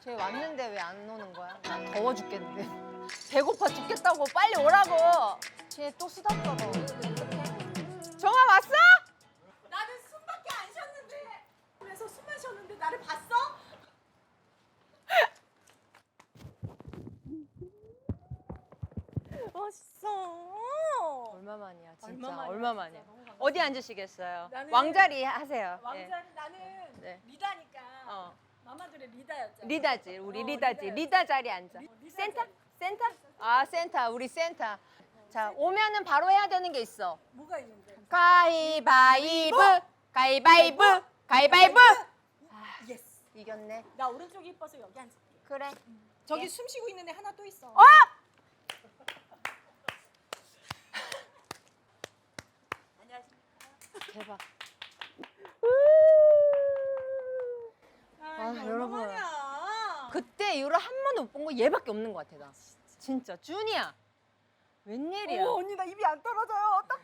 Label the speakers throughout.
Speaker 1: 쟤 왔는데 왜 안 오는 거야? 난 더워 죽겠는데. 배고파 죽겠다고 빨리 오라고. 쟤 또 수다 떨어. 정아 왔어?
Speaker 2: 나는 숨밖에 안 쉬었는데. 그래서 숨 마셨는데 나를 봤어? 멋있어.
Speaker 1: 얼마만이야 진짜.
Speaker 2: 얼마만이야,
Speaker 1: 얼마만이야.
Speaker 2: 진짜. 너무 반갑습니다.
Speaker 1: 어디 앉으시겠어요?
Speaker 2: 나는-
Speaker 1: 왕자리 하세요. 예.
Speaker 2: 왕자리 나는
Speaker 1: 네.
Speaker 2: 리다니까.
Speaker 1: 어.
Speaker 2: 마마들의 리다였잖아.
Speaker 1: 리다지. 우리 리다지.
Speaker 2: 리다였어.
Speaker 1: 리다 자리 앉아.
Speaker 2: 리다
Speaker 1: 센터?
Speaker 2: 자리.
Speaker 1: 센터? 아 센터. 우리 센터. 자 오면은 바로 해야 되는 게 있어.
Speaker 2: 뭐가 있는데?
Speaker 1: 가위바위보. 가위바위보. 가위바위보.
Speaker 2: 예스.
Speaker 1: 이겼네.
Speaker 2: 나 오른쪽이 이뻐서 여기 앉을게.
Speaker 1: 그래.
Speaker 2: 저기
Speaker 1: 예.
Speaker 2: 숨 쉬고 있는 애 하나 또 있어.
Speaker 1: 어?
Speaker 2: 안녕하십니까.
Speaker 1: 대박.
Speaker 2: 아,
Speaker 1: 여러분.
Speaker 2: 얼마만이야.
Speaker 1: 그때 이후로 한 번도 못 본 거 얘밖에 없는 것 같아 나. 진짜 준이야. 웬일이야?
Speaker 2: 오, 언니 나 입이 안 떨어져요. 어떡해.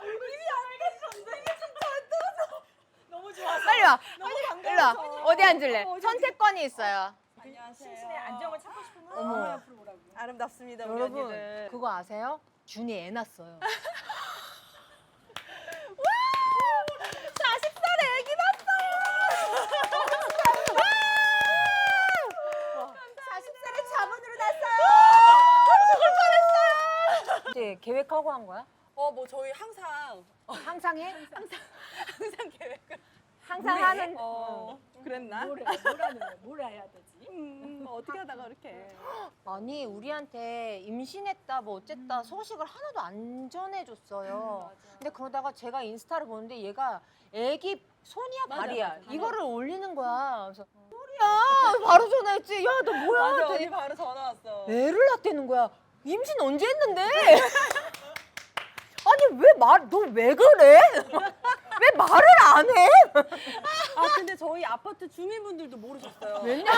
Speaker 2: 입이 안 떨어졌는데 입이 진짜 안 떨어져. 너무 좋아서.
Speaker 1: 빨리 와.
Speaker 2: 너무
Speaker 1: 일로
Speaker 2: 반가워서.
Speaker 1: 와. 어디 앉을래?
Speaker 2: 어디
Speaker 1: 선택권이 있어요.
Speaker 2: 안녕하세요. 심신의 안정을 찾고 싶으면
Speaker 1: 어머.
Speaker 2: 옆으로 오라고.
Speaker 3: 아름답습니다, 우리
Speaker 1: 여러분
Speaker 3: 언니들.
Speaker 1: 그거 아세요? 준이 애 낳았어요.
Speaker 2: 40살에 애기 낳았어요. 40살에 자문으로 낳았어요.
Speaker 1: 이제 계획하고 한 거야?
Speaker 3: 뭐 저희 항상
Speaker 1: 항상 해?
Speaker 3: 항상 계획을
Speaker 1: 항상 하는.
Speaker 3: 그랬나?
Speaker 2: 뭘 해야 되지?
Speaker 3: 어떻게 하다가 이렇게
Speaker 1: 아니 우리한테 임신했다 뭐 어쨌다 소식을 하나도 안 전해줬어요. 근데 그러다가 제가 인스타를 보는데 얘가 애기 손이야
Speaker 3: 맞아,
Speaker 1: 발이야
Speaker 3: 맞아.
Speaker 1: 이거를 올리는 거야. 그래서 소리야 바로 전화했지. 야 너 뭐야?
Speaker 3: 맞아,
Speaker 1: 그랬더니
Speaker 3: 언니 바로 전화 왔어.
Speaker 1: 애를 낳대는 거야. 임신 언제 했는데? 아니 너 왜 그래? 왜 말을 안 해?
Speaker 3: 근데 저희 아파트 주민분들도 모르셨어요.
Speaker 1: 왜냐?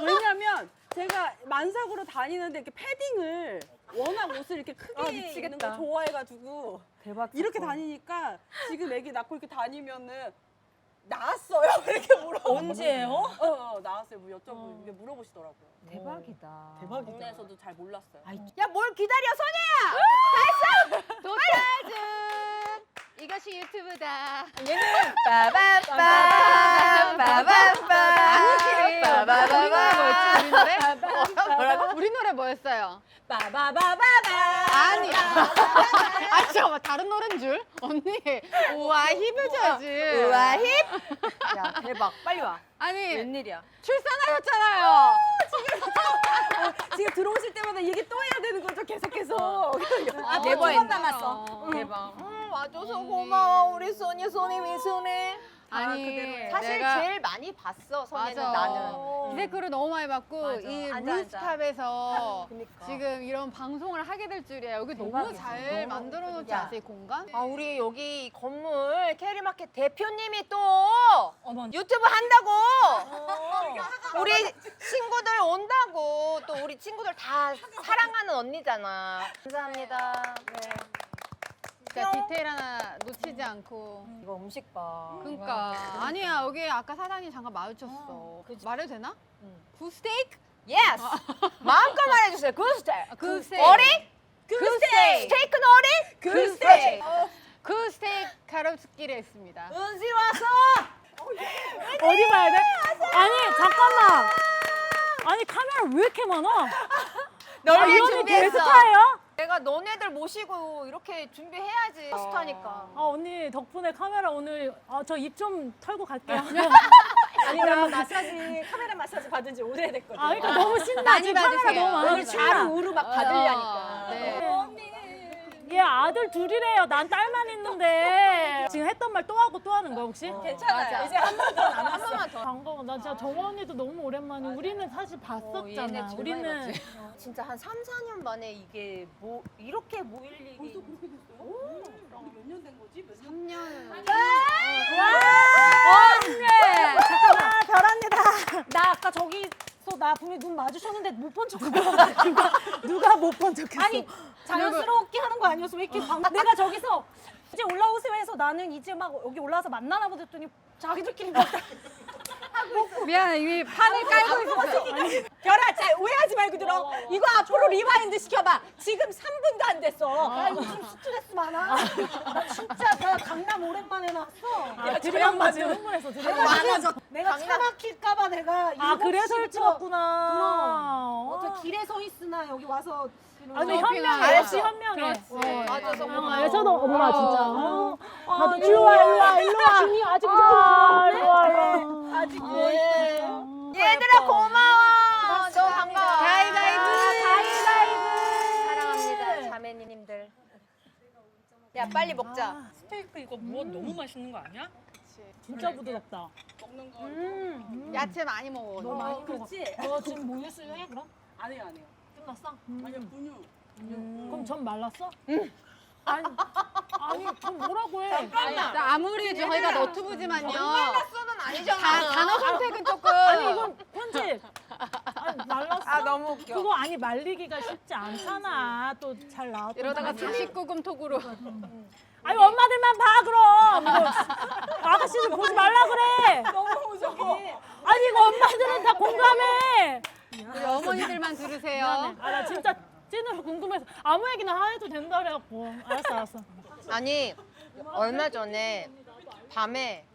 Speaker 3: 왜냐면 제가 만삭으로 다니는데 이렇게 패딩을 워낙 옷을 이렇게 크게 입는
Speaker 1: 미치겠다.
Speaker 3: 걸 좋아해가지고
Speaker 1: 대박.
Speaker 3: 이렇게 다니니까 지금 애기 낳고 이렇게 다니면은 나왔어요 이렇게 물어보고
Speaker 2: 언제예요?
Speaker 3: 나왔어요. 뭐 여쭤보고 이게 물어보시더라고요.
Speaker 1: 대박이다.
Speaker 3: 동네에서도 잘 몰랐어요.
Speaker 1: 야 뭘 기다려 선혜야. 다 했어. 도착은 이것이 유튜브다. 얘는 빠밤빰 빠밤빰
Speaker 4: 아니지.
Speaker 1: 빠바바바.
Speaker 4: 우리 노래 뭐였지? 우리 노래?
Speaker 1: 뭐라고?
Speaker 4: 우리 노래 뭐였어요?
Speaker 2: 빠바바바바.
Speaker 4: 아니야. 아 잠깐만 다른 노래인 줄? 언니 우와 힙해줘야지.
Speaker 1: 우와 힙. 야 대박. 빨리 와.
Speaker 4: 아니
Speaker 1: 웬일이야?
Speaker 4: 출산하셨잖아요.
Speaker 3: 지금 들어오실 때마다 이 얘기 또 해야 되는 거죠 계속해서.
Speaker 1: 네 번
Speaker 4: 두번
Speaker 1: 남았어. 대박. 와줘서 고마워 우리 소니 미소네.
Speaker 4: 아니
Speaker 1: 사실
Speaker 4: 내가
Speaker 1: 제일 많이 봤어 선혜는
Speaker 4: 맞아.
Speaker 1: 나는.
Speaker 4: 이 댓글을 너무 많이 받고
Speaker 1: 맞아.
Speaker 4: 이
Speaker 1: 앉아,
Speaker 4: 루스탑에서
Speaker 1: 그니까.
Speaker 4: 지금 이런 방송을 하게 될 줄이야. 여기 너무
Speaker 1: 대박이지.
Speaker 4: 잘
Speaker 1: 너무.
Speaker 4: 만들어 놓지
Speaker 1: 야.
Speaker 4: 않았어 이 공간?
Speaker 1: 아 우리 여기 이 건물 캐리마켓 대표님이 또
Speaker 2: 어머.
Speaker 1: 유튜브 한다고 우리 친구들 온다고 또 우리 친구들 다 사랑하는 언니잖아. 감사합니다.
Speaker 4: 진짜 디테일 하나 놓치지 않고.
Speaker 1: 이거 음식 봐.
Speaker 4: 그러니까 아니야 여기 아까 사장님 잠깐 마주쳤어. 말해도 되나?
Speaker 1: 응.
Speaker 4: 굿스테이크?
Speaker 1: 예스. 마음껏 말해주세요. 굿스테이크.
Speaker 4: 굿스테이크.
Speaker 1: 어리? 굿스테이크. 스테이크는 어리?
Speaker 4: 굿스테이크. 굿스테이크 가로수길에 있습니다.
Speaker 1: 은지 와서.
Speaker 5: 어디 봐야 돼? 아니 잠깐만. 아니 카메라 왜 이렇게 많아?
Speaker 1: 널
Speaker 5: 이
Speaker 1: 위해
Speaker 5: 언니
Speaker 1: 준비했어.
Speaker 5: 게스트예요?
Speaker 1: 내가 너네들 모시고 이렇게 준비해야지. 스타니까.
Speaker 5: 아 언니 덕분에 카메라 오늘 저 입 좀 털고 갈게요.
Speaker 2: 아니 나 마사지 카메라 마사지 받은 지 오래됐거든.
Speaker 5: 그러니까 너무 신나.
Speaker 4: 많이
Speaker 5: 지금 카메라
Speaker 4: 받으세요.
Speaker 5: 너무 많아.
Speaker 2: 오늘 좌로 우로 막 받으려니까.
Speaker 4: 네.
Speaker 2: 언니.
Speaker 5: 얘 아들 둘이래요. 난 딸만 있는데 지금 했던 말 또 하고 또 하는 거야 혹시?
Speaker 2: 괜찮아요.
Speaker 4: 맞아.
Speaker 2: 이제 한 번 더 남았어.
Speaker 1: 한 번만 더.
Speaker 5: 반가워. 나 진짜 정화 언니도 너무 오랜만에. 우리는 사실
Speaker 1: 얘네
Speaker 5: 봤었잖아.
Speaker 1: 제일
Speaker 5: 우리는
Speaker 1: 많이 봤지. 진짜 한 3, 4년 만에 이게 뭐 이렇게 모일 일이
Speaker 3: 벌써 그렇게 됐어요? 몇 년 된 거지? 몇 년?
Speaker 4: 3년.
Speaker 5: 잠깐만 별합니다. 나 아까 저기서 나 분명히 눈 마주쳤는데 못 본 척하고 누가 못 본 척했어?
Speaker 2: 아니 자연스럽게 하는 거 아니었어? 왜 이렇게 내가 저기서 이제 올라오세요 해서 나는 이제 막 여기 올라와서 만나나 보다 했더니 자기들끼리 막
Speaker 4: 미안해, 이미 판을 깔고 있었어.
Speaker 2: 별아, 잘 오해하지 말고 들어. 이거 앞으로 리와인드 시켜봐. 지금 3분도 안 됐어.
Speaker 5: 야 이거 좀 스트레스 많아. 나 진짜 나 강남 오랜만에 나왔어.
Speaker 2: 드럼 맞아.
Speaker 5: 흥분했어.
Speaker 1: 많아졌.
Speaker 5: 내가 차 막힐까봐 내가
Speaker 3: 아 그래서 일찍 왔구나.
Speaker 5: 그럼 어떻게 길에 서 있으나 여기 와서
Speaker 3: 아니
Speaker 4: 쇼핑하고.
Speaker 3: 현명해. 역시 현명해.
Speaker 4: 그렇지.
Speaker 1: 맞아서
Speaker 3: 현명해서도 엄마 진짜.
Speaker 5: 다들
Speaker 3: 일로 와 일로 와 일로 와.
Speaker 5: 준이 아직
Speaker 3: 일로 와.
Speaker 5: 아직
Speaker 1: 얘들아 고마워. 너무 반가워.
Speaker 4: 가위바위보.
Speaker 1: 사랑합니다 자매님들. 야 빨리 먹자.
Speaker 2: 스테이크 이거 무엇 너무 맛있는 거 아니야?
Speaker 3: 진짜 부드럽다.
Speaker 4: 야채 많이 먹어.
Speaker 3: 너 많이 그렇지?
Speaker 5: 너 지금 모유 수유해 그럼?
Speaker 3: 안 해요 안 해요.
Speaker 5: 끝났어?
Speaker 3: 아니요 분유. 그럼 전 말랐어? 아니 전 뭐라고 해?
Speaker 4: 나 아무리 저희가 너튜브지만요.
Speaker 1: 말랐어는 아니잖아.
Speaker 4: 단어 선택은 조금.
Speaker 3: 아니 이건 편집. 아니 말랐어?
Speaker 1: 아 너무 웃겨.
Speaker 3: 그거 아니 말리기가 쉽지 않잖아. 또 잘 나왔던.
Speaker 4: 이러다가
Speaker 3: 거지.
Speaker 4: 49금 톡으로.
Speaker 3: 아니 엄마들만 봐 그럼. 이거 아가씨들 보지 말라 그래.
Speaker 2: 너무 무서워.
Speaker 3: 아니 이거 엄마들은 다 공감해.
Speaker 4: 우리 어머니들만 들으세요.
Speaker 3: 아 나 진짜 찐으로 궁금해서 아무 얘기나 해도 된다 그래갖고. 알았어.
Speaker 1: 아니 얼마 전에 밤에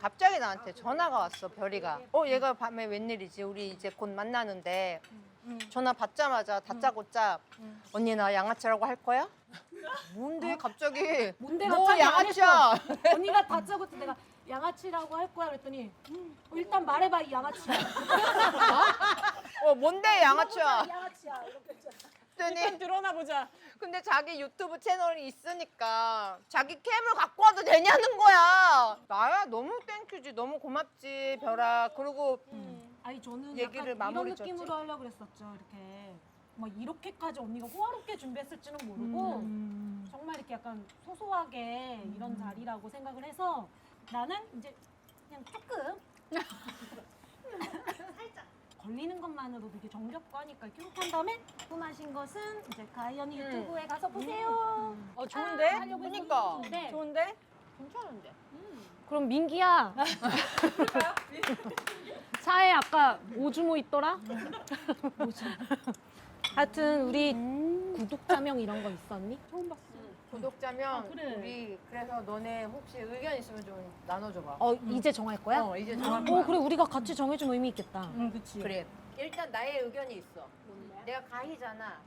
Speaker 1: 갑자기 나한테 전화가 왔어 별이가. 얘가 밤에 웬일이지? 우리 이제 곧 만나는데 전화 받자마자 다짜고짜 언니 나 양아치라고 할 거야? 뭔데 갑자기?
Speaker 5: 뭔데
Speaker 1: 너
Speaker 5: 갑자기 안
Speaker 1: 양아치야.
Speaker 5: 언니가 다짜고 내가 양아치라고 할 거야 그랬더니 일단 말해봐 이 양아치야.
Speaker 1: 뭔데 양아치야?
Speaker 5: 양아치야 이렇게
Speaker 1: 그랬더니
Speaker 2: 드러나 보자.
Speaker 1: 근데 자기 유튜브 채널이 있으니까 자기 캠을 갖고 와도 되냐는 거야. 나야 너무 땡큐지, 너무 고맙지 별아. 그리고
Speaker 5: 아니 저는
Speaker 1: 얘기를
Speaker 5: 약간 이런
Speaker 1: 마무리
Speaker 5: 느낌으로
Speaker 1: 졌지.
Speaker 5: 하려고 그랬었죠. 이렇게 막 이렇게까지 언니가 호화롭게 준비했을지는 모르고 정말 이렇게 약간 소소하게 이런 자리라고 생각을 해서 나는 이제 그냥 조금 살짝 걸리는 것만으로도 이게 정겹고 하니까 이렇게 한 다음에 궁금하신 것은 이제 가희언니 유튜브에 가서 보세요.
Speaker 1: 좋은데?
Speaker 5: 하려고
Speaker 1: 그러니까
Speaker 5: 했었는데
Speaker 1: 좋은데? 괜찮은데?
Speaker 5: 그럼 민기야. 차에 아까 오주모 있더라? 하여튼 우리 구독자명 이런 거 있었니?
Speaker 1: 구독자면
Speaker 3: 그래.
Speaker 1: 우리 그래서 너네 혹시 의견 있으면 좀 나눠줘봐.
Speaker 5: 이제 정할 거야?
Speaker 1: 이제 정할 거야.
Speaker 5: 그래 우리가 같이 정해주면 의미 있겠다.
Speaker 3: 그치.
Speaker 1: 그래. 일단 나의 의견이 있어. 내가 가희잖아.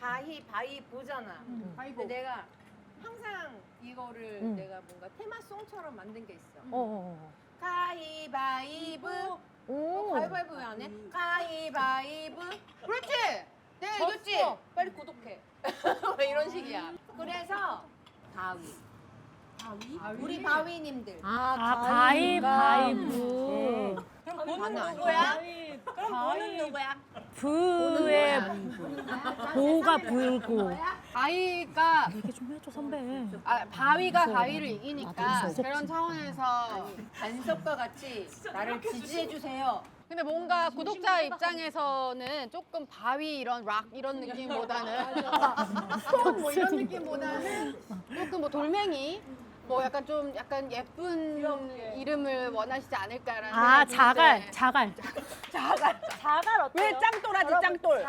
Speaker 1: 가희 바이보잖아. 근데 내가 항상 이거를 내가 뭔가 테마송처럼 만든 게 있어. 가위바위보.
Speaker 5: 오.
Speaker 1: 가위바위보 왜 안 해? 가위바위보. 그렇지. 내가 이겼지. 빨리 구독해. 이런 식이야. 그래서 바위. 우리 바위님들.
Speaker 3: 가위바위보.
Speaker 2: 그럼
Speaker 1: 나는
Speaker 2: 보는
Speaker 1: 아니야.
Speaker 2: 누구야? 그럼 보는 누구야?
Speaker 3: 부에 보가 불고.
Speaker 4: 바위가
Speaker 3: 얘기 좀 해줘 선배.
Speaker 4: 바위가 가위를 이기니까 그런 차원에서.
Speaker 1: 간섭과 같이 나를 지지해 주세요.
Speaker 4: 근데 뭔가 구독자 입장에서는 조금 바위 이런 락 이런 느낌보다는 스톤 뭐 이런 느낌보다는 조금 뭐 돌멩이 뭐 약간 좀 약간 예쁜 이름을 원하시지 않을까라는 생각이 드는데.
Speaker 3: 자갈 어때요?
Speaker 2: 왜 짱돌하지 짱돌?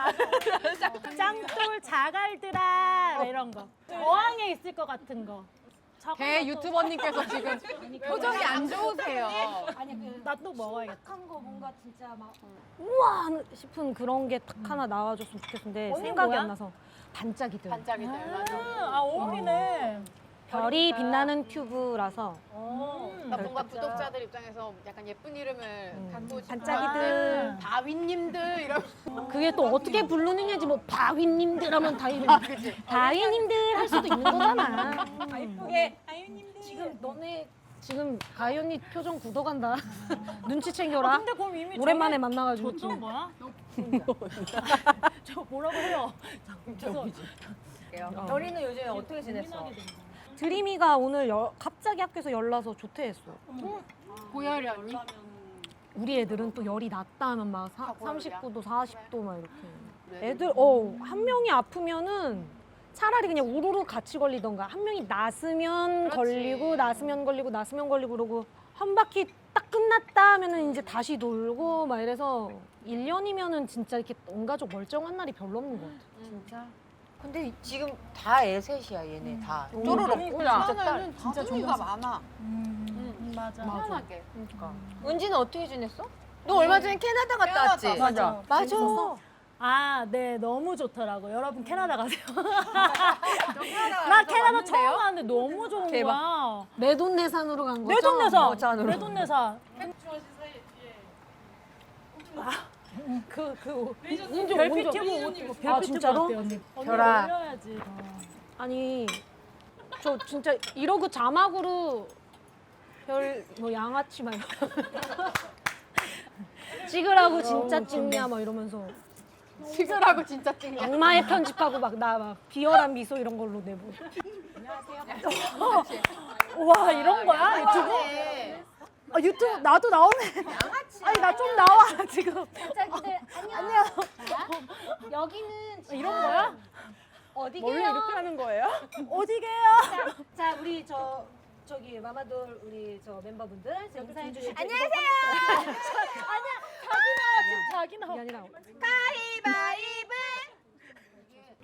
Speaker 3: 짱돌 자갈들아 이런 거. 어항에 있을 것 같은 거.
Speaker 4: 대 유튜버님께서 지금 표정이 안 좋으세요.
Speaker 5: 아니 그
Speaker 3: 나 또 먹어야겠다.
Speaker 5: 착한 거 뭔가 진짜 막 우와 싶은 그런 게 딱 하나 나와줬으면 좋겠는데 생각이
Speaker 3: 뭐야?
Speaker 5: 안 나서 반짝이들.
Speaker 4: 반짝이들 맞아.
Speaker 3: 어울리네.
Speaker 5: 별이 빛나는 튜브라서
Speaker 4: 그러니까 뭔가 구독자들 입장에서 약간 예쁜 이름을 갖고 싶은
Speaker 5: 반짝이들.
Speaker 4: 바위님들 이런.
Speaker 5: 그게 또 어떻게 부르느냐지 뭐 바위님들 하면 다 이름 바위님들 할 수도 있는 거잖아.
Speaker 2: 예쁘게 아유님들.
Speaker 5: 지금 너네 지금 가희 언니 표정 굳어간다. 눈치 챙겨라.
Speaker 3: 근데 그럼 이미
Speaker 5: 오랜만에 만나가지고.
Speaker 3: 저쪽 뭐야? 저 뭐라고 해요? 죄송.
Speaker 1: 별이는 요즘에 어떻게 지냈어?
Speaker 5: 드림이가 오늘 갑자기 학교에서 연락서 조퇴했어.
Speaker 4: 고열연이?
Speaker 5: 우리 애들은 또 열이 낮다 하면 막
Speaker 4: 고열이야?
Speaker 5: 39도, 40도 막 이렇게.
Speaker 4: 네.
Speaker 5: 애들 한 명이 아프면은 차라리 그냥 우르르 같이 걸리던가 한 명이 났으면
Speaker 4: 그렇지.
Speaker 5: 걸리고 났으면 걸리고 났으면 걸리고 그러고 한 바퀴 딱 딱 끝났다 하면은 이제 다시 놀고 막 이래서 1년이면은 진짜 이렇게 온 가족 멀쩡한 날이 별로 없는 것 같아.
Speaker 1: 진짜. 근데 지금 다 애셋이야 얘네 다.
Speaker 5: 음.
Speaker 1: 쪼르륵.
Speaker 5: 그러니까.
Speaker 1: 진짜 딸.
Speaker 4: 하나는 다둥이가 많아.
Speaker 5: 맞아.
Speaker 4: 희한하게.
Speaker 1: 그러니까. 은지는 어떻게 지냈어? 너 얼마 전에 캐나다 갔다 왔지?
Speaker 5: 맞아.
Speaker 1: 맞아.
Speaker 5: 재밌었어? 아, 네, 너무 좋더라고요. 여러분 캐나다 가세요. 나 캐나다 처음 갔는데 너무 좋은
Speaker 1: 대박.
Speaker 5: 거야. 내돈내산으로 간 거죠?
Speaker 1: 내돈내산.
Speaker 5: 내돈내산. 별빛 튜브 아, 진짜로?
Speaker 1: 별아.
Speaker 5: 올려야지. 아니, 저 진짜 이러고 자막으로 별 뭐 양아치 막 이런 찍으라고 진짜 찍냐 막 이러면서
Speaker 4: 찍으라고 진짜 찍냐.
Speaker 5: 악마의 편집하고 막 나 막 비열한 미소 이런 걸로 내보. 안녕하세요. 와 이런 거야 유튜브? 아 유튜브 나도 나오네. 아니 나 좀 나와 지금.
Speaker 2: 자기들 안녕.
Speaker 5: 여기는 이런 거야?
Speaker 3: 원래 이렇게 하는 거예요?
Speaker 5: 어디게요?
Speaker 2: 자 우리 저기 마마돌 우리 저 멤버분들 인사해 주시죠.
Speaker 5: 안녕하세요. 아니야 자기 나와. 이게 아니라
Speaker 2: 가위바위보.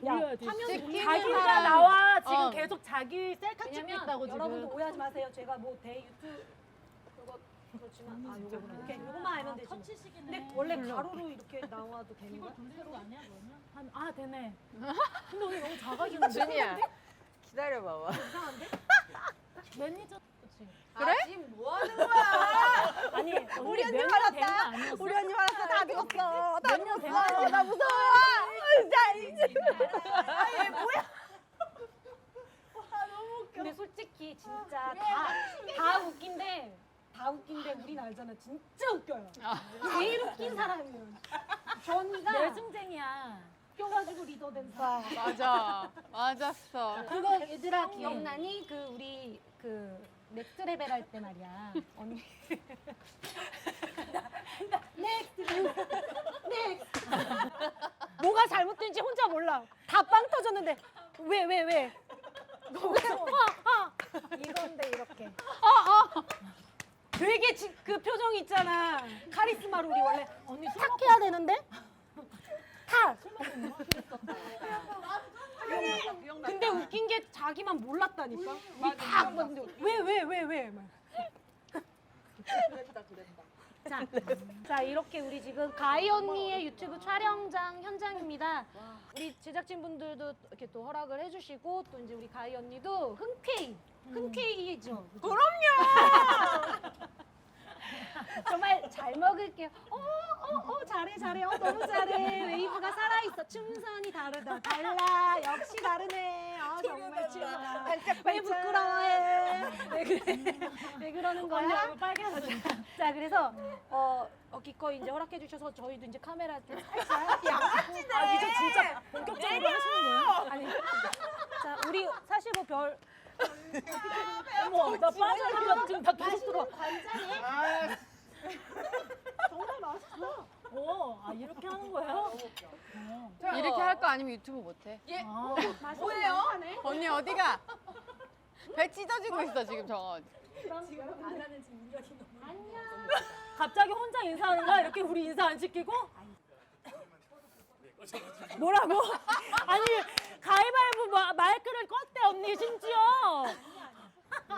Speaker 5: 야,
Speaker 4: 찍히는
Speaker 5: 자기가
Speaker 4: 사람.
Speaker 5: 나와 지금
Speaker 4: 어.
Speaker 5: 계속 자기 셀카 찍고
Speaker 2: 왜냐면
Speaker 5: 있다고 지금.
Speaker 2: 여러분도 오해하지 마세요. 제가 뭐 대유튜브 그거 그렇지만 아 요거구나. 이렇게 요거만 알면 되지. 근데 원래 가로로 이렇게 나와도 되는 거야?
Speaker 5: 아 되네. 근데 오늘 너무 작아지는데.
Speaker 1: 준이야. 기다려봐봐.
Speaker 5: 매니저 그치.
Speaker 1: 그래? 지금 뭐 하는 거야?
Speaker 5: 아니 우리 언니 말았다.
Speaker 3: 우리 언니 말았어. 다 죽었어.
Speaker 5: 몇년 됐어.
Speaker 3: 나 무서워. 자 이제.
Speaker 2: 근데 솔직히 진짜 다 웃긴데 우린 알잖아. 진짜 웃겨요. 제일 웃긴 사람이에요. 전이가
Speaker 5: 열중쟁이야.
Speaker 2: 웃겨가지고 리더된 사람.
Speaker 4: 맞아. 맞았어.
Speaker 2: 그거 얘들아 기억나니? 그 우리 그 넥스트 레벨 할 때 말이야. 언니. 넥스트. 뭐가 잘못된지 혼자 몰라. 다 빵 터졌는데 왜? 이건데 이렇게. 되게 그 표정 있잖아. 카리스마로 우리 원래 언니 탁 해야 되는데 탁. 근데 웃긴 게 자기만 몰랐다니까. 탁 근데 왜 막. 자 이렇게 우리 지금 가희 언니의 유튜브 촬영장 현장입니다. 우리 제작진분들도 이렇게 또 허락을 해주시고 또 이제 우리 가희 언니도 흔쾌히죠. 그럼요. 정말 잘 먹을게요. 잘해. 너무 잘해. 웨이브가 살아있어. 춤선이 달라. 역시 다르네. 정말 춤아. 왜 부끄러워해? 왜 그러는 거야?
Speaker 5: 빨개졌어.
Speaker 2: 자, 그래서 기꺼이 이제 허락해 주셔서 저희도 이제 카메라 좀 살짝 양아치네. 아, 이제 진짜 본격적으로 하시는 거예요? 아니. 자, 우리 사실 뭐 별
Speaker 5: 어머 나 빠져있어. 지금 다 계속 들어.
Speaker 2: 관장이 정말 맛있어.
Speaker 5: 아 이렇게 하는 거예요?
Speaker 4: 이렇게 할 거 아니면 유튜브 못해.
Speaker 5: 아,
Speaker 2: 뭐예요?
Speaker 4: 언니 어디가? 배 찢어지고 있어 지금 정원.
Speaker 2: 안녕.
Speaker 5: 갑자기 혼자 인사하는 거야? 이렇게 우리 인사 안 시키고? 뭐라고? 아니 가위바위보 마이크를 껐대 언니 심지어.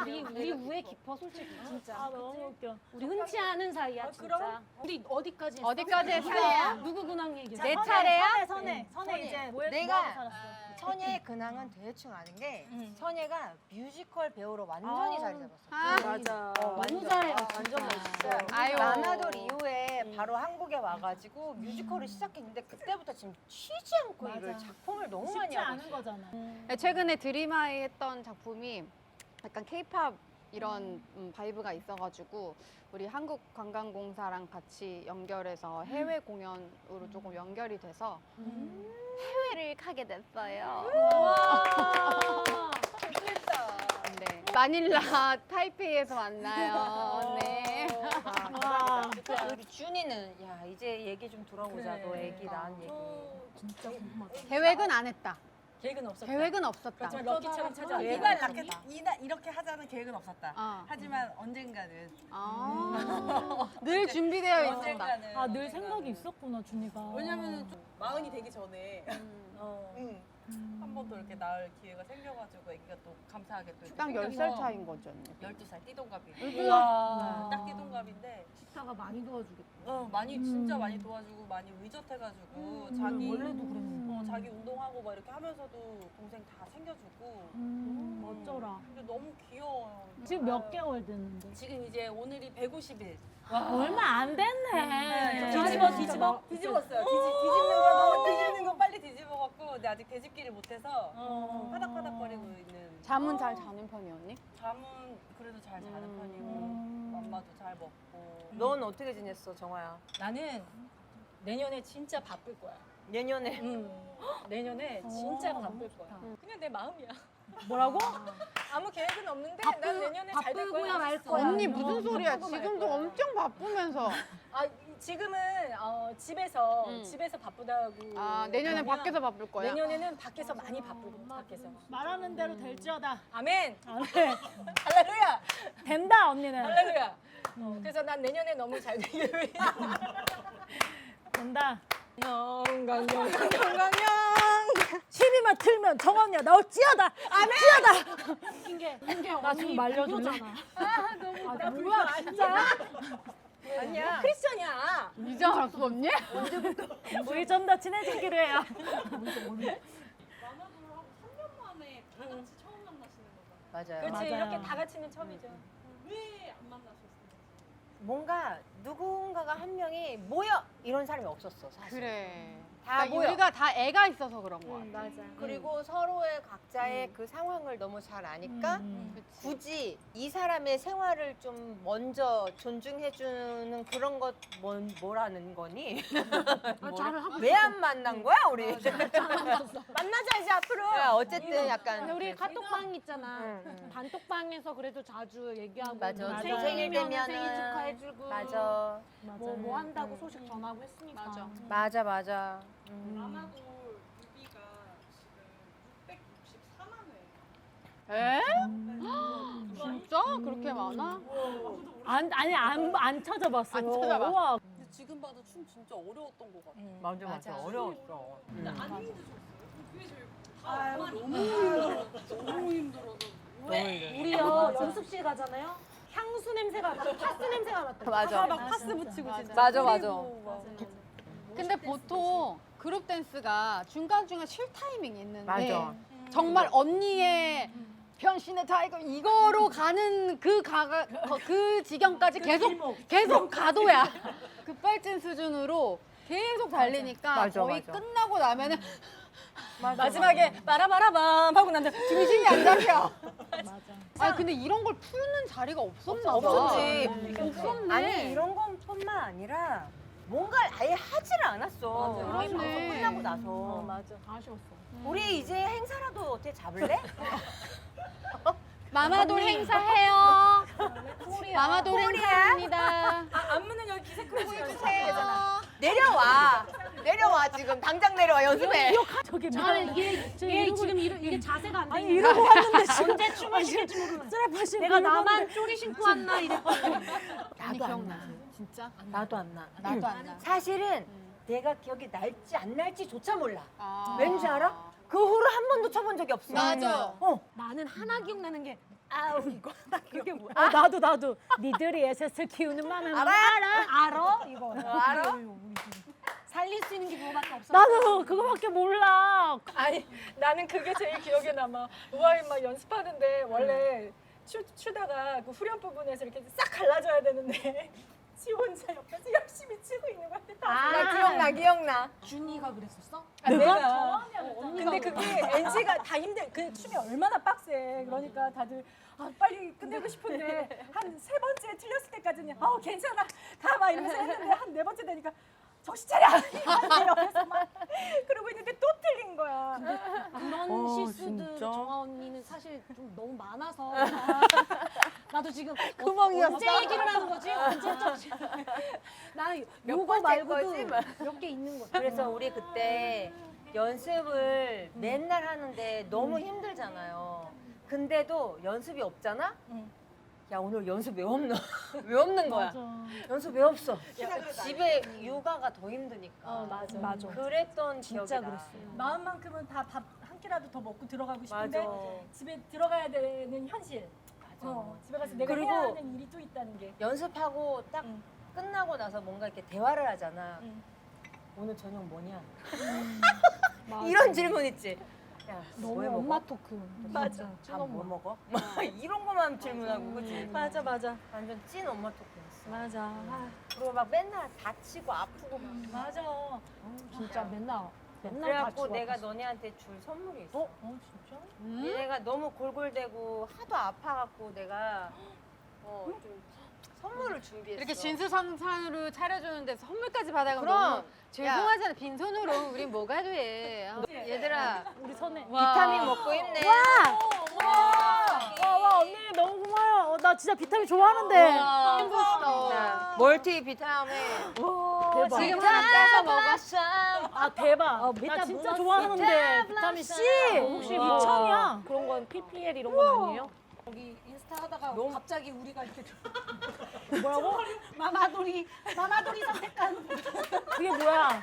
Speaker 2: 우리 우애 깊어 솔직히 진짜.
Speaker 5: 아 너무 웃겨.
Speaker 2: 우리 흔치 않은 사이야 진짜. 우리 어디까지 했어?
Speaker 4: 어디까지 했어요?
Speaker 2: 누구 근황 얘기해?
Speaker 1: 내 차례야?
Speaker 5: 선혜 이제 뭐해?
Speaker 1: 내가
Speaker 5: 뭐하고 살았어?
Speaker 1: 선예의 근황은 대충 아는 게 선예가 뮤지컬 배우로 완전히 자리 잡았어.
Speaker 4: 아,
Speaker 3: 맞아.
Speaker 2: 너무 잘해.
Speaker 1: 완전 멋있어.
Speaker 4: 아유.
Speaker 1: 마마돌 이후에 바로 한국에 와가지고 뮤지컬을 시작했는데 그때부터 지금 쉬지 않고 이걸 작품을 너무 많이
Speaker 5: 쉽지
Speaker 1: 하고
Speaker 5: 않은
Speaker 1: 있어.
Speaker 5: 거잖아.
Speaker 4: 최근에 드림아이 했던 작품이 약간 케이팝 이런 바이브가 있어가지고 우리 한국관광공사랑 같이 연결해서 해외 공연으로 조금 연결이 돼서 해외를 가게 됐어요. 네. 마닐라 타이페이에서 만나요. 네.
Speaker 1: 와, 우리 준이는 야 이제 얘기 좀 들어보자. 너 애기 낳은 얘기.
Speaker 5: 진짜 궁금하다.
Speaker 4: 계획은 안 했다.
Speaker 5: 계획은 없었다.
Speaker 4: 계획은 없었다.
Speaker 5: 그렇지만 럭키처럼 찾아왔다.
Speaker 3: 이렇게 하자는 계획은 없었다.
Speaker 4: 어.
Speaker 3: 하지만 언젠가는
Speaker 4: 늘 준비되어 있었다.
Speaker 3: 언젠가는
Speaker 5: 아, 늘 생각이 있었구나, 준이가.
Speaker 3: 왜냐면은 좀 마흔이 되기 전에 한 번 더 이렇게 낳을 기회가 생겨가지고 애기가 또 감사하게 또 이렇게
Speaker 4: 딱
Speaker 3: 생겨서
Speaker 4: 10살 차인 거죠. 언니.
Speaker 3: 12살 띠동갑이.
Speaker 5: 우와.
Speaker 3: 딱 띠동갑인데
Speaker 5: 식사가 많이 도와주겠다.
Speaker 3: 많이 진짜 많이 도와주고 많이 의젓해가지고 자기
Speaker 5: 원래도 그랬는데.
Speaker 3: 자기 운동하고 막 이렇게 하면서도 동생 다 챙겨주고
Speaker 5: 어쩌라.
Speaker 3: 근데 너무 귀여워요.
Speaker 5: 지금 몇 개월 됐는데?
Speaker 3: 지금 이제 오늘이 150일.
Speaker 5: 얼마 안 됐네.
Speaker 3: 뒤집었어요. 뒤집는 거 너무 뒤집는 거 빨리 뒤집어갖고 근데 아직 되짚기를 못해서 파닥파닥거리고 있는.
Speaker 4: 잠은 잘 자는 편이 언니?
Speaker 3: 잠은 그래도 잘 자는 편이고 엄마도 잘 먹고.
Speaker 1: 넌 어떻게 지냈어, 정화야?
Speaker 5: 나는 내년에 진짜 바쁠 거야.
Speaker 1: 내년에.
Speaker 5: 내년에 진짜 바쁠 거야. 그냥 내 마음이야.
Speaker 2: 뭐라고?
Speaker 5: 아무 계획은 없는데 난 내년에 잘 될 거야.
Speaker 2: 바쁘고야 말 거야.
Speaker 4: 언니 무슨 소리야? 지금도 엄청 바쁘면서.
Speaker 5: 아, 지금은 집에서
Speaker 4: 음.
Speaker 5: 집에서 바쁘다고.
Speaker 4: 내년에
Speaker 5: 그러면
Speaker 4: 밖에서 바쁠 거야.
Speaker 5: 내년에는 밖에서 많이 바쁘고 밖에서.
Speaker 2: 말하는 대로 될지어다.
Speaker 5: 아멘.
Speaker 2: 네.
Speaker 5: 할렐루야.
Speaker 2: 된다 언니는.
Speaker 5: 할렐루야. 그래서 난 내년에 너무 잘 되길 위해.
Speaker 2: 된다.
Speaker 5: 영광.
Speaker 2: 12만 틀면 정언니야 나올지어다. 아멘. 웃긴 게 나 지금 말려줄래? 아 뭐야 진짜?
Speaker 5: 아니야. 크리스천이야.
Speaker 4: 이제 알았어 언니?
Speaker 2: 우리 좀 더 친해지기로 해요.
Speaker 1: 맞아요.
Speaker 5: 그렇지.
Speaker 2: 맞아요.
Speaker 5: 이렇게 다 같이는 처음이죠.
Speaker 1: 뭔가 누군가가 한 명이 모여 이런 사람이 없었어, 사실.
Speaker 4: 그래.
Speaker 1: 다
Speaker 4: 그러니까
Speaker 1: 모여.
Speaker 4: 우리가 다 애가 있어서 그런 거 같아.
Speaker 2: 맞아.
Speaker 1: 그리고 서로의 각자의 그 상황을 너무 잘 아니까 굳이 이 사람의 생활을 좀 먼저 존중해주는 그런 것 뭐라는 거니? 왜 안 만난 거야 우리?
Speaker 5: 만나자 이제 앞으로.
Speaker 1: 야, 어쨌든 약간
Speaker 2: 근데 우리 카톡방 있잖아.
Speaker 1: 응.
Speaker 2: 단톡방에서 그래도 자주 얘기하고
Speaker 1: 맞아.
Speaker 2: 뭐
Speaker 1: 생일
Speaker 2: 생일
Speaker 1: 되면은
Speaker 2: 생일 축하해주고
Speaker 1: 맞아
Speaker 2: 뭐 한다고 소식 전하고 했으니까.
Speaker 4: 맞아.
Speaker 1: 맞아.
Speaker 3: 아마도 유비가 지금 664만 회.
Speaker 4: 에? 진짜? 그렇게 많아?
Speaker 2: 아니 안 찾아봤어.
Speaker 4: 안 찾아봐.
Speaker 2: 우와.
Speaker 3: 근데 지금 봐도 춤 진짜 어려웠던 것 같아.
Speaker 1: 맞아. 어려웠어.
Speaker 3: 너무 힘들어서.
Speaker 2: 우리요 연습실 가잖아요. 향수 냄새가 나, 파스 냄새가 났다.
Speaker 1: 맞아.
Speaker 3: 막 파스 붙이고 진짜.
Speaker 1: 맞아.
Speaker 4: 근데 보통 그룹 댄스가 중간중간 쉴 타이밍이 있는데
Speaker 1: 맞아.
Speaker 4: 정말 언니의 변신의 타이거 이거로 가는 그 지경까지 계속 가도야. 급발진 수준으로 계속 달리니까
Speaker 1: 맞아,
Speaker 4: 거의
Speaker 1: 맞아.
Speaker 4: 끝나고 나면은
Speaker 5: 마지막에 빠라바라밤 하고 난다.
Speaker 4: 중심이 안 잡혀.
Speaker 2: 맞아.
Speaker 4: 아 근데 이런 걸 푸는 자리가 없었나 봐.
Speaker 1: 없었지.
Speaker 4: 없었네.
Speaker 1: 아니 이런 것뿐만 아니라 뭔가를 아예 하지를 않았어.
Speaker 3: 맞아.
Speaker 1: 우리 방송
Speaker 4: 그러네.
Speaker 1: 끝나고 나서.
Speaker 2: 맞아. 아쉬웠어.
Speaker 1: 우리 이제 행사라도 어떻게 잡을래?
Speaker 4: 마마돌 행사해요.
Speaker 2: 코리아.
Speaker 4: 마마돌 행사입니다.
Speaker 5: 안무는 여기 기세크로
Speaker 4: 해주세요.
Speaker 1: 내려와 지금 당장 내려와 연습해.
Speaker 2: 저기
Speaker 5: 얘 지금 이게 자세가 안 돼.
Speaker 2: 아니 이러고 왔는데 지금
Speaker 5: 언제 춤을 시킬지 모르는.
Speaker 2: 쓰레빠 신고
Speaker 5: 내가
Speaker 2: 이러고
Speaker 5: 나만 쪼리 신고 왔나 이랬거든.
Speaker 1: 나도 안 나.
Speaker 4: 진짜?
Speaker 1: 나도 안 나.
Speaker 4: 나도 안 나.
Speaker 1: 사실은 내가 기억이 날지 안 날지조차 몰라.
Speaker 4: 아.
Speaker 1: 왠지 알아? 그 후로 한 번도 쳐본 적이 없어.
Speaker 4: 맞아.
Speaker 5: 나는 하나 기억나는 게 아우 이거 그게 뭐야?
Speaker 2: 나도 니들이 SS를 키우는 마음을 알아 이거
Speaker 1: 알아?
Speaker 5: 살릴 수 있는 게 그거밖에 없어.
Speaker 2: 나도 그거밖에 몰라.
Speaker 5: 아니 나는 그게 제일 기억에 남아. 우아인 막 연습하는데 원래 추다가 그 후렴 부분에서 이렇게 싹 갈라져야 되는데 지 혼자 옆에서 열심히 치고 있는 것 같아.
Speaker 1: 나 기억나.
Speaker 5: 준이가 그랬었어?
Speaker 2: 내가?
Speaker 5: 근데 그게 NG가 다 힘들. 그 춤이 얼마나 빡세. 그러니까 다들 빨리 끝내고 싶은데 한 3번째 틀렸을 때까지는 괜찮아 가 막 이러면서 했는데 한 4번째 되니까 정신 차려! 옆에서 막 그러고 있는데 또 틀린 거야.
Speaker 2: 그런 실수도
Speaker 1: 진짜?
Speaker 2: 정아 언니는 사실 좀 너무 많아서 나도 지금
Speaker 1: 구멍이었어.
Speaker 2: 언제 얘기를 하는 거지? 언제적 나
Speaker 1: 몇
Speaker 2: 요거
Speaker 1: 번째
Speaker 2: 말고도
Speaker 1: 거지? 막.
Speaker 2: 몇 개 있는 거야.
Speaker 1: 그래서 우리 그때 연습을 맨날 하는데 너무 힘들잖아요. 근데도 연습이 없잖아? 야, 오늘 연습 왜 없노? 왜 없는 거야? 연습 왜 없어? 집에 육아가 더 힘드니까.
Speaker 2: 맞아.
Speaker 1: 그랬던 기억이
Speaker 2: 진짜
Speaker 1: 나.
Speaker 2: 그랬어.
Speaker 5: 마음만큼은 다 밥 한 끼라도 더 먹고 들어가고 싶은데
Speaker 1: 맞아.
Speaker 5: 집에 들어가야 되는 현실. 집에 가서 내가
Speaker 1: 그리고
Speaker 5: 해야 하는 일이 또 있다는 게.
Speaker 1: 연습하고 딱 끝나고 나서 뭔가 이렇게 대화를 하잖아. 오늘 저녁 뭐냐? 이런 질문 있지. 야,
Speaker 2: 너무
Speaker 1: 뭐 해
Speaker 2: 엄마
Speaker 1: 먹어?
Speaker 2: 토크.
Speaker 1: 맞아. 밥 뭐 먹어? 이런 것만 질문하고 그치?
Speaker 2: 맞아.
Speaker 1: 완전 찐 엄마 토크였어.
Speaker 2: 맞아.
Speaker 1: 그리고 막 맨날 다치고 아프고 막.
Speaker 5: 맞아.
Speaker 2: 진짜 맨날
Speaker 1: 그래갖고
Speaker 2: 다치고
Speaker 1: 내가
Speaker 2: 아팠어.
Speaker 1: 너네한테 줄 선물이 있어.
Speaker 5: 진짜?
Speaker 1: 얘네가 너무 골골대고 하도 아파갖고 내가 좀 선물을 준비했어.
Speaker 4: 이렇게 진수성찬으로 차려주는데 선물까지 받아가면
Speaker 1: 그럼.
Speaker 4: 너무 죄송하잖아. 빈손으로 우린 뭐가 돼.
Speaker 1: 얘들아
Speaker 5: 우리 선에.
Speaker 1: 비타민 먹고 힘내.
Speaker 5: 와 언니 너무 고마워요. 나 진짜 비타민 좋아하는데.
Speaker 1: 자, 멀티 비타민.
Speaker 5: 대박.
Speaker 4: 지금 하나 따서 먹었어.
Speaker 5: 아 대박.
Speaker 2: 메타
Speaker 5: 나 진짜
Speaker 2: 보너스.
Speaker 5: 좋아하는데 비타민 C. 혹시
Speaker 2: 우와.
Speaker 5: 미천이야?
Speaker 2: 그런 건 PPL 이런 건 아니에요?
Speaker 5: 여기 인스타 하다가 갑자기 우리가 이렇게
Speaker 2: 뭐라고?
Speaker 5: 마마돌이 선택한.
Speaker 2: 그게 뭐야?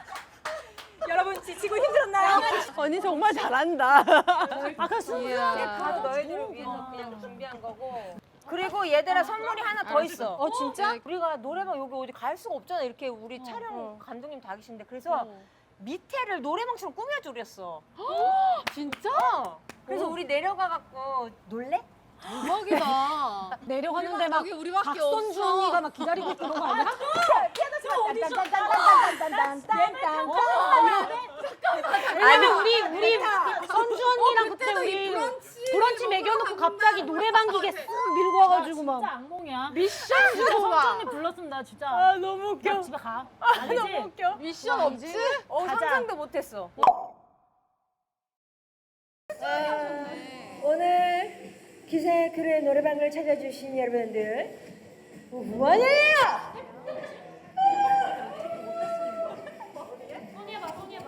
Speaker 3: 여러분 지치고 힘들었나요?
Speaker 4: 언니 정말 잘한다.
Speaker 5: 아까 순수하게
Speaker 1: 다
Speaker 5: 다
Speaker 1: 너희들을 위해서 그냥 준비한 거고. 그리고 얘들아 선물이 하나 더 있어.
Speaker 4: 진짜?
Speaker 1: 우리가 노래방 여기 어디 갈 수가 없잖아. 이렇게 우리 촬영 감독님 다 계신데 그래서 밑에를 노래방처럼 꾸며주랬어.
Speaker 4: 진짜?
Speaker 1: 그래서 우리 내려가 갖고 놀래?
Speaker 4: 대박이다.
Speaker 2: 내려가는데 막
Speaker 4: 여기 우리밖에
Speaker 2: 박선주
Speaker 4: 없어.
Speaker 2: 언니가 막 기다리고 있는 거 아니야?
Speaker 5: 아니 우리 선주 언니랑 그때 우리 브런치 먹여놓고 갑자기 노래방 기계 쓱 밀고 와가지고 막 진짜 악몽이야.
Speaker 4: 미션
Speaker 5: 진짜 선주
Speaker 4: 좋아.
Speaker 5: 언니 불렀으면 나 진짜
Speaker 1: 너무 웃겨.
Speaker 5: 나 집에 가. 아니지?
Speaker 1: 너무 웃겨.
Speaker 4: 미션 없지?
Speaker 5: 가자.
Speaker 1: 상상도 못했어. 오늘 기사의 글의 노래방을 찾아주신 여러분들 원해요!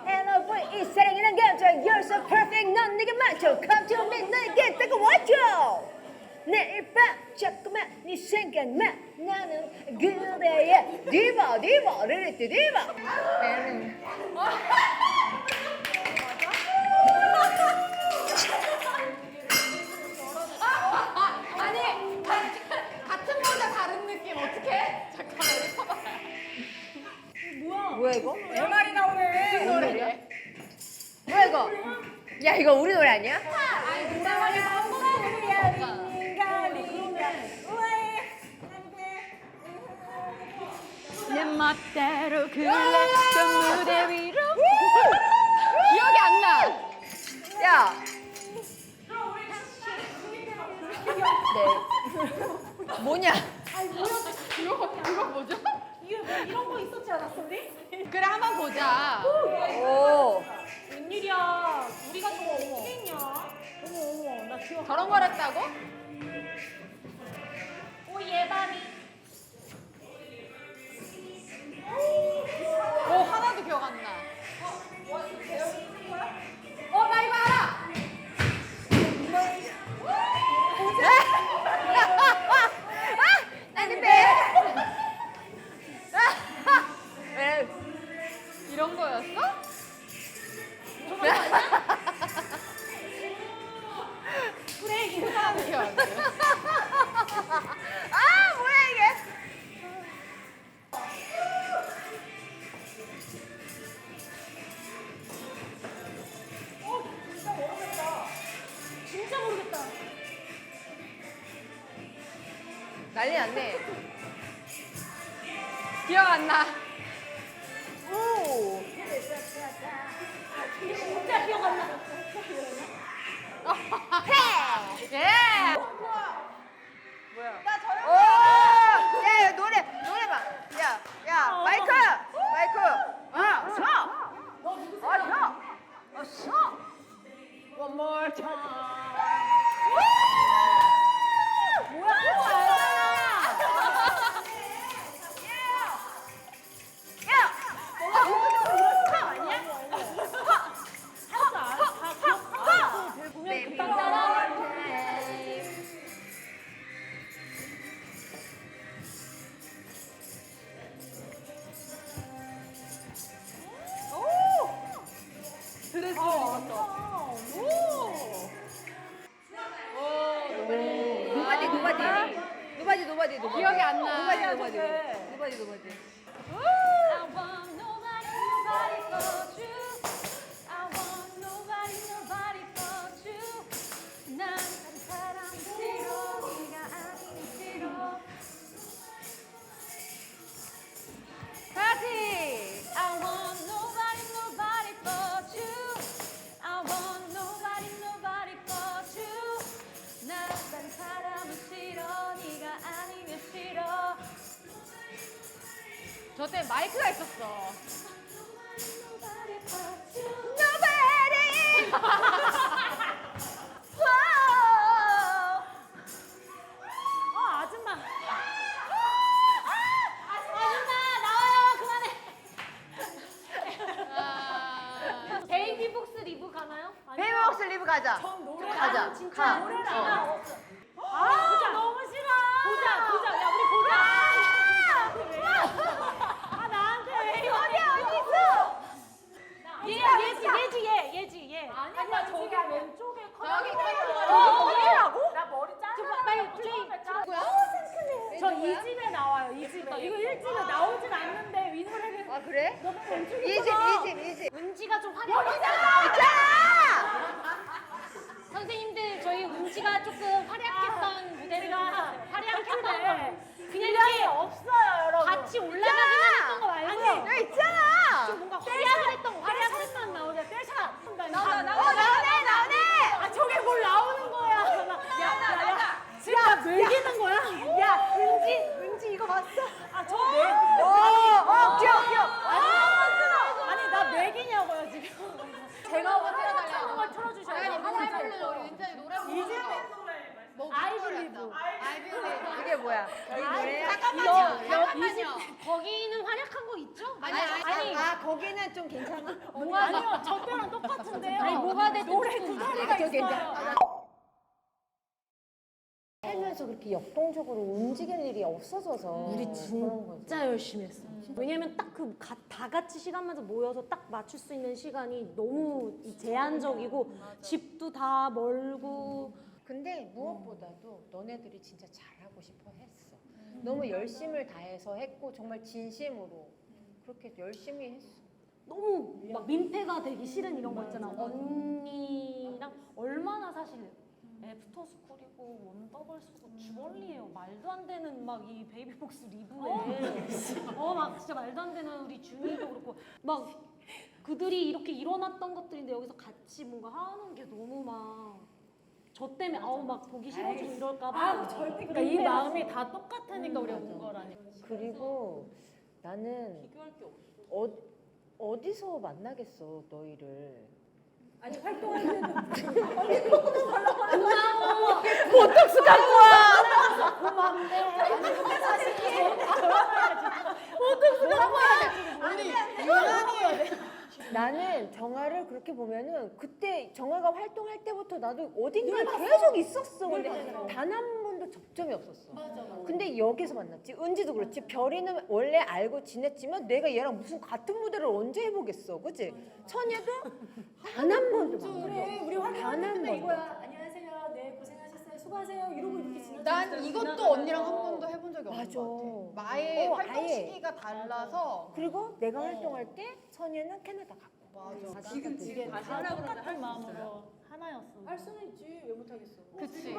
Speaker 1: LOV 이 사랑이란 감정 You're so perfect 넌 내게 맞춰 Come to me 너에게 다가와줘 내일 밤 자꾸만 네 생각만 나는 그대의 디바 리리티 디바
Speaker 4: 아니, 같은 모자 다른 느낌 어떡해? 잠깐만, 여기 서봐.
Speaker 1: 뭐야 이거?
Speaker 3: 내 말이 나오네.
Speaker 4: 무슨 노래야?
Speaker 1: 뭐야 이거? 야 이거 우리 노래 아니야?
Speaker 4: 내 멋대로 그랬던 무대 위로 기억이 안 나.
Speaker 1: 야. 네. 뭐냐?
Speaker 4: 이거 뭐죠?
Speaker 5: 이게 뭐 이런 거 있었지 않았어 우리?
Speaker 4: 그래 한번 보자.
Speaker 1: 오.
Speaker 5: 웬일이야? 우리가 저거 어머. 어머 나 기억.
Speaker 4: 저런 걸 했다고?
Speaker 5: 오 예밤이.
Speaker 4: 오 하나도 기억 안 나.
Speaker 5: 나 이거 알아.
Speaker 1: 나는 배. 왜?
Speaker 4: 이런 거였어?
Speaker 5: 그래 이거.
Speaker 4: 하나도 기억 안 나.
Speaker 1: 아 뭐야 이게?
Speaker 5: 진짜 모르겠다.
Speaker 1: 난리 났네.
Speaker 4: 기억 안 나.
Speaker 1: 오.
Speaker 5: 진짜 기억 안 나.
Speaker 1: 예. 뭐야? 오. 야 노래 봐. 야 마이크. 서. One more time.
Speaker 5: 뭐야 그거 알잖아.
Speaker 1: 야.
Speaker 3: 노바디.
Speaker 2: I want nobody, nobody but you. I want nobody, nobody but you. 난 다른 사람 싫어, 네가 아니면 싫어. 다시. I want nobody, nobody but you. I want nobody, nobody but you. 난 다른 사람은 싫어, 네가 아니면 싫어.
Speaker 4: 저 때 마이크가 있었어.
Speaker 5: 아줌마. 아줌마 나와요. 그만해. 베이비복스 리브 가나요?
Speaker 1: 베이비복스 리브 가자. 가자.
Speaker 5: 진짜
Speaker 1: 가.
Speaker 5: 노래를 알아. 보자. 너무 싫어. 보자. 야 우리 보자. 아 나한테 왜 이래? 어디 있어? 얘지. 아니야 저기 왼쪽에
Speaker 4: 저기
Speaker 5: 어디라고? 나 머리 잘라. 빨리 플레이. 저 이 집에 나와요. 이 집에. 이거 1집에 나오진 않는데 이 노래는
Speaker 1: 아 그래?
Speaker 5: 너무 왼쪽에
Speaker 1: 이 집.
Speaker 5: 은지가 좀 화려하잖아. 선생님들 저희 은지가 조금 활약했던 무대가 활약했던 그냥 이렇게 없어요 여러분. 같이 올라가기만 했던 거 말고
Speaker 1: 여기 있잖아.
Speaker 5: 좀 뭔가 활약했던 나오자. 떼샷.
Speaker 1: 나오네.
Speaker 5: 아 저게 뭘 나오는 거야. 야. 야 매기는 거야? 야 은지 이거 봤어? 아저
Speaker 1: 귀여워.
Speaker 5: 아니 나 매기냐고요 지금. 제가
Speaker 4: 한번 틀어달라고.
Speaker 5: 하는 걸 틀어주셔야
Speaker 4: 아니,
Speaker 5: 돼요.
Speaker 4: 하나 부르는 우리 은찬이 노래 부르는 거.
Speaker 5: 아이빌리브.
Speaker 4: 아이빌리브.
Speaker 1: 이게 뭐야? 이 노래야?
Speaker 4: 잠깐만요.
Speaker 5: 거기는 활약한 거 있죠?
Speaker 4: 아니,
Speaker 1: 거기는 좀 괜찮아.
Speaker 5: 아니요 저 때랑 똑같은데요.
Speaker 4: 아니, 뭐가 됐든
Speaker 5: 노래
Speaker 4: 조금
Speaker 5: 구사리가
Speaker 1: 저
Speaker 5: 있어요.
Speaker 6: 살면서 그렇게 역동적으로 움직일 일이 없어져서
Speaker 5: 우리
Speaker 6: 그런 거지.
Speaker 5: 진짜 열심히 했어. 왜냐면 딱 그 다 같이 시간마다 모여서 딱 맞출 수 있는 시간이 너무 제한적이고 집도 다 멀고.
Speaker 6: 근데 무엇보다도 너네들이 진짜 잘하고 싶어 했어. 너무 열심을 다해서 했고 정말 진심으로 그렇게 열심히 했어.
Speaker 5: 너무 막 민폐가 되기 싫은 이런 거 있잖아. 언니랑 얼마나 사실 애프터스쿨이고 원더걸 쓰고 주얼리예요. 말도 안 되는 막 이 베이비복스 리브에 막 진짜 말도 안 되는 우리 준이도 그렇고 막 그들이 이렇게 일어났던 것들인데 여기서 같이 뭔가 하는 게 너무 막 저 때문에 막 보기 싫어지고 이럴까봐. 절대 그러니까 이 마음이 다 똑같으니까 우리가 온 거라니까.
Speaker 6: 그리고 나는 어디서 만나겠어 너희를.
Speaker 3: 아니 활동할 때도
Speaker 1: 보톡스 갖고 와.
Speaker 5: 고마운데. 아니 근데 사실
Speaker 6: 나는 정아를 그렇게 보면은 그때 정아가 활동할 때부터 나도 어딘가에 계속 있었어. 근데 단 한 번도 접점이 없었어. 근데 여기서 만났지. 은지도 그렇지. 별이는 원래 알고 지냈지만 내가 얘랑 무슨 같은 무대를 언제 해보겠어, 그치? 선예도 단 한 번도 만났어.
Speaker 5: 우리
Speaker 6: 단한 번도.
Speaker 5: 이거야. 안녕하세요. 네 고생하셨어요. 수고하세요. 이러고 이렇게 지나쳐.
Speaker 4: 난 이것도 언니랑 한 번도 해본 적이 없는
Speaker 6: 맞아.
Speaker 4: 것 같아. 나의 활동
Speaker 6: 아예.
Speaker 4: 시기가 달라서.
Speaker 6: 그리고 내가 활동할 때 선예는 캐나다 갔고.
Speaker 4: 맞아.
Speaker 3: 지금 다시 하라고 그러는데
Speaker 5: 똑같은 마음으로 하나였어.
Speaker 3: 할 수는 있지 왜 못하겠어.
Speaker 4: 그치.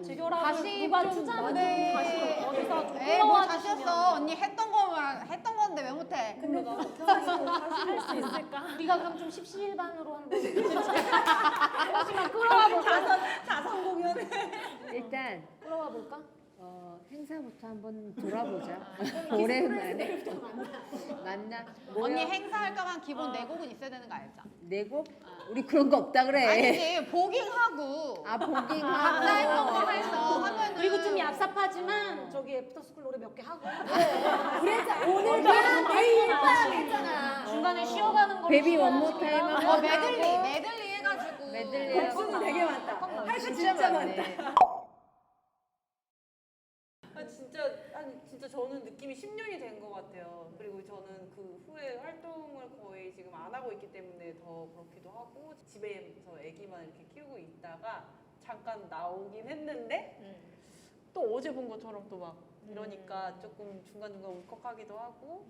Speaker 5: 재결합을
Speaker 4: 다시
Speaker 5: 누가
Speaker 4: 좀
Speaker 5: 투자는
Speaker 4: 무대.
Speaker 5: 다시 어디서 좀
Speaker 4: 에이, 뭐
Speaker 5: 끌어와
Speaker 4: 다시
Speaker 5: 주시면
Speaker 4: 했어. 언니 했던 건데 왜 못해?
Speaker 5: 할수 있을까? 우리가 그럼 좀 십시일반으로 한번 하지만 끌어와 볼까?
Speaker 3: 자선 공연에
Speaker 6: 일단
Speaker 5: 끌어와 볼까?
Speaker 6: 행사부터 한번 돌아보자. 오랜만에 만나.
Speaker 4: 언니 행사할까만 기본 4곡은 있어야 되는 거 알죠?
Speaker 6: 네 곡? 우리 그런 거 없다 그래.
Speaker 4: 아니지, 보깅하고.
Speaker 6: 아 보깅하고.
Speaker 4: 각자 했던 거 해서 하면은.
Speaker 5: 그리고 좀 얍삽하지만 저기 애프터스쿨 노래 몇 개 하고
Speaker 6: 오늘도
Speaker 5: 내일 했잖아. 중간에 쉬어가는 거
Speaker 6: 베이비 원모 타임 하고.
Speaker 4: 메들리 해가지고.
Speaker 6: 메들리 하고.
Speaker 3: 곡수는 되게 많다. 할 거 진짜 많다. 진짜 저는 느낌이 10년이 된 것 같아요. 그리고 저는 그 후에 활동을 거의 지금 안 하고 있기 때문에 더 그렇기도 하고 집에서 아기만 이렇게 키우고 있다가 잠깐 나오긴 했는데 또 어제 본 것처럼 또 막 이러니까 조금 중간중간 울컥하기도 하고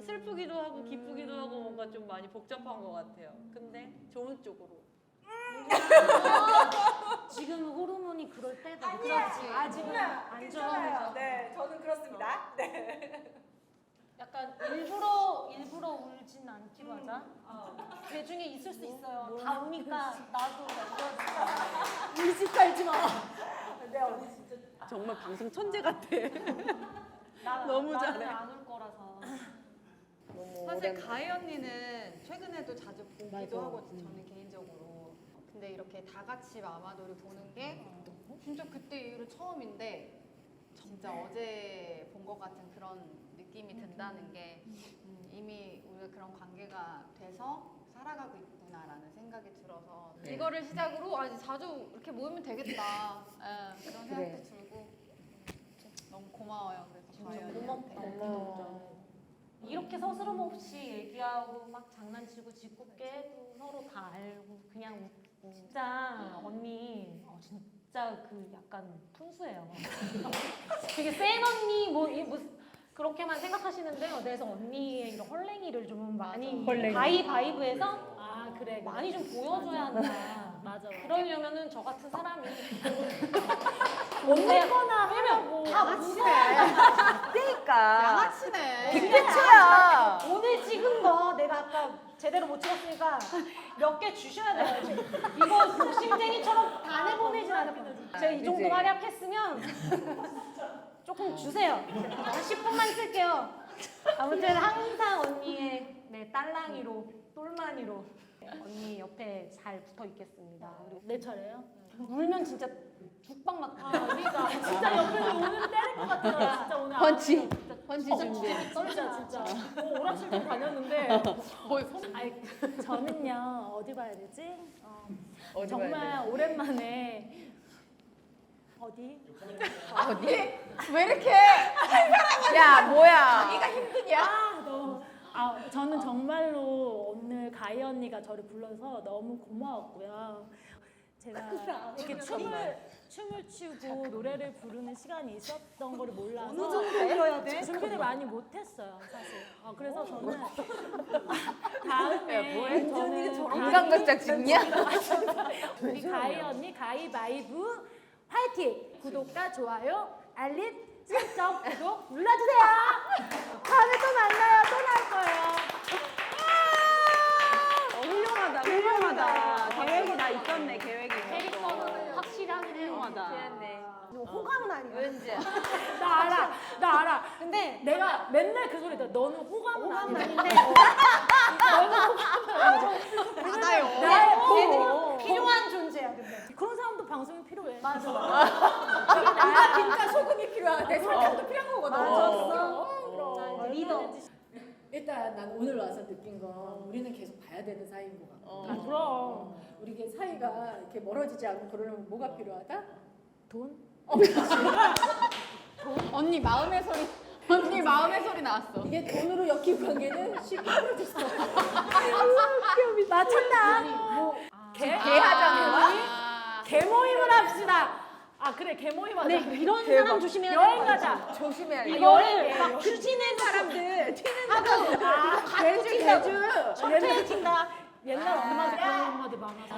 Speaker 3: 슬프기도 하고 기쁘기도 하고 뭔가 좀 많이 복잡한 것 같아요. 근데 좋은 쪽으로.
Speaker 5: 지금 호르몬이 그럴 때다. 그렇지. 아직은 안 좋아요.
Speaker 6: 네, 저는 그렇습니다. 네.
Speaker 5: 약간 일부러 울진 않기로 하자. 그 중에 있을 수 있어요. 다 우니까 나도 울지 깔지 마.
Speaker 6: 네, 언니 진짜
Speaker 3: 정말 방송 천재 같아.
Speaker 5: 너무
Speaker 3: 잘해.
Speaker 5: 나는 안 울 거라서.
Speaker 6: 너무
Speaker 1: 사실
Speaker 6: 오랜만에.
Speaker 1: 가희 언니는 최근에도 자주 보기도
Speaker 6: 맞아.
Speaker 1: 하고 저는 개인적으로. 근데 이렇게 다 같이 마마돌이 보는 게 진짜 그때 이후로 처음인데 진짜 어제 본 것 같은 그런 느낌이 든다는 게 이미 우리가 그런 관계가 돼서 살아가고 있구나라는 생각이 들어서
Speaker 6: 네.
Speaker 1: 이거를 시작으로 아니 자주 이렇게 모이면 되겠다 예, 그런
Speaker 6: 그래.
Speaker 1: 생각도 들고 너무 고마워요. 그래서 가희
Speaker 5: 고맙다.
Speaker 1: 언니한테.
Speaker 6: 고마워.
Speaker 5: 이렇게 서스럼 없이 얘기하고 막 장난치고 짓궂게 서로 다 알고 그냥 웃고. 진짜 언니 진짜 그 약간 푼수예요. 되게 센 언니 뭐 그렇게만 생각하시는데 어디서 언니의 이런 헐랭이를 좀 많이
Speaker 6: 헐랭이.
Speaker 5: 바이브에서 아 그래 많이 좀 보여줘야 한다. 맞아. 그러려면은 저 같은 사람이 언제거나 하려고 다 웃어.
Speaker 6: 그러니까.
Speaker 1: 양아치네.
Speaker 6: 빅매치야.
Speaker 5: 오늘 찍은 거 내가 아까 제대로 못 찍었으니까 몇 개 주셔야 돼요. 이거 욕심쟁이처럼 다 내보내진 않을 거예요. 제가 이 정도
Speaker 6: 그치.
Speaker 5: 활약했으면 조금 주세요. 한 10분만 쓸게요. 아무튼 항상 언니의 딸랑이로 똘마니로 언니 옆에 잘 붙어 있겠습니다. 그리고 내 차례요? 울면 진짜 죽방 맞다. 그러니까 진짜 옆에서 오늘 때릴 것 같아요. 진짜 오늘
Speaker 6: 펀치.
Speaker 5: 펀치 준비. 진짜. 오락실 좀 다녔는데.
Speaker 7: 아니, 저는요 어디 봐야 되지?
Speaker 6: 어디
Speaker 7: 정말
Speaker 6: 봐야 돼?
Speaker 7: 오랜만에 어디?
Speaker 1: 어디? 왜 이렇게
Speaker 6: 야, 뭐야?
Speaker 1: 자기가 힘드냐?
Speaker 7: 저는 정말로 오늘 가희 언니가 저를 불러서 너무 고마웠고요. 제가 이렇게 춤을 추고 노래를 부르는 시간이 있었던 거를 몰라서
Speaker 5: 어느 정도 불러야 돼?
Speaker 7: 준비를 많이 못했어요, 사실. 그래서 저는 다음에 저는
Speaker 6: 인간극장 찍냐?
Speaker 7: 우리 가희 언니 가위바위보 화이팅! 구독과 좋아요, 알림 설정, 구독 눌러주세요. 다음에 또 만나요. 또 나올 거예요.
Speaker 3: 훌륭하다, 훌륭하다. 계획이 다 있었네, 계획이.
Speaker 5: 캐릭터는 확실하긴 해요.
Speaker 3: 훌륭하다.
Speaker 5: 호감은 아니야.
Speaker 1: 왠지
Speaker 7: 나 알아.
Speaker 5: 근데
Speaker 7: 내가 맨날 그 소리 들어. 너는 호감은 아닌데.
Speaker 1: 받아요.
Speaker 7: 나의
Speaker 5: 필요한 존재야. 근데
Speaker 7: 그런 사람도 방송이 필요해.
Speaker 5: 맞아.
Speaker 7: 나 진짜 소금이 필요하대. 설탕도 필요한 거거든.
Speaker 5: 맞았어. 리더.
Speaker 8: 일단 난 오늘 와서 느낀 건 우리는 계속 봐야 되는 사이인 것 같고
Speaker 7: 그럼.
Speaker 8: 우리 이게 사이가 이렇게 멀어지지 않고 그러려면 뭐가 필요하다?
Speaker 7: 돈?
Speaker 1: 언니 마음의 소리. 언니 마음의 소리 나왔어.
Speaker 8: 이게 돈으로 엮인 관계는 쉽게 풀어질 수 없어.
Speaker 7: 맞췄다.
Speaker 1: 개하자는
Speaker 7: 개모임을 합시다. 그래 개모임 하자.
Speaker 5: 이런 사람 조심해야 돼.
Speaker 7: 여행 가자.
Speaker 6: 조심해야 돼.
Speaker 5: 이거를 막 튀는 사람들
Speaker 6: 개주.
Speaker 5: 절대 튄다.
Speaker 7: 옛날 엄마들 그런 엄마들 많아서.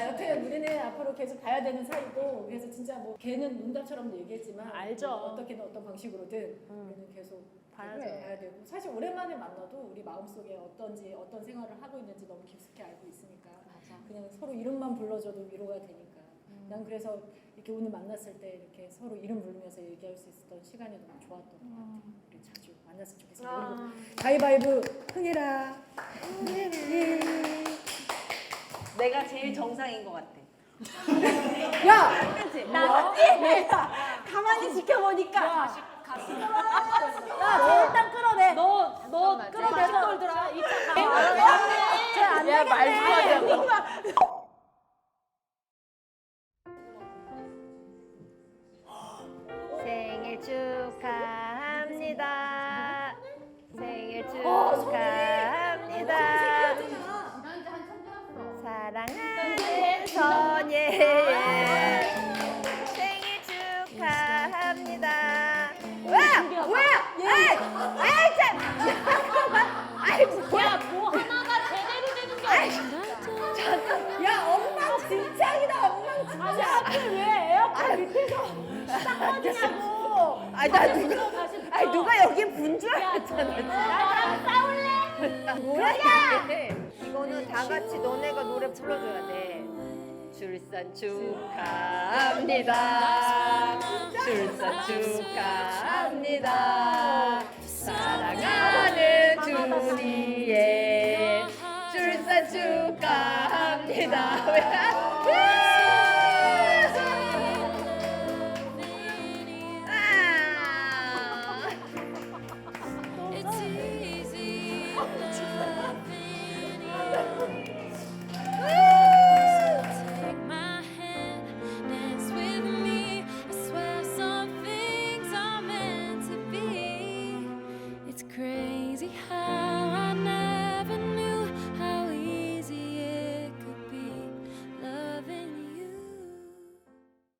Speaker 8: 여튼 우리는 앞으로 계속 봐야 되는 사이고 그래서 진짜 뭐 걔는 농담처럼도 얘기했지만
Speaker 7: 알죠.
Speaker 8: 어떻게든 어떤 방식으로든 우리는 계속 봐야 되고 사실 오랜만에 만나도 우리 마음속에 어떤지 어떤 생활을 하고 있는지 너무 깊숙이 알고 있으니까 그냥 서로 이름만 불러줘도 위로가 되니까 난 그래서 이렇게 오늘 만났을 때 이렇게 서로 이름 부르면서 얘기할 수 있었던 시간이 너무 좋았던 것 같아요. 우리 자주 만났으면 좋겠습니다. 그리고 가위바위보 흥해라.
Speaker 3: 내가 제일 정상인 것 같아.
Speaker 8: 야!
Speaker 5: 나갔지? 가만히 지켜보니까.
Speaker 7: 야, 쟤 일단 끌어내.
Speaker 5: 너
Speaker 7: 끌어내서
Speaker 5: 떨더라.
Speaker 7: 쟤안
Speaker 6: 야, 말 좀
Speaker 7: 되겠네.
Speaker 6: 하자고. 생일 축하합니다. 생일 축하합니다. 사랑하는 선예 생일 축하합니다. 아니 누가 여기 분 줄 알았잖아.
Speaker 2: 나랑 싸울래?
Speaker 6: 뭐야 이게? 이거는 다 같이 너네가 노래 불러줘야 돼. 출산 축하합니다. 출산 축하합니다. 사랑하는 준이의 출산 축하합니다.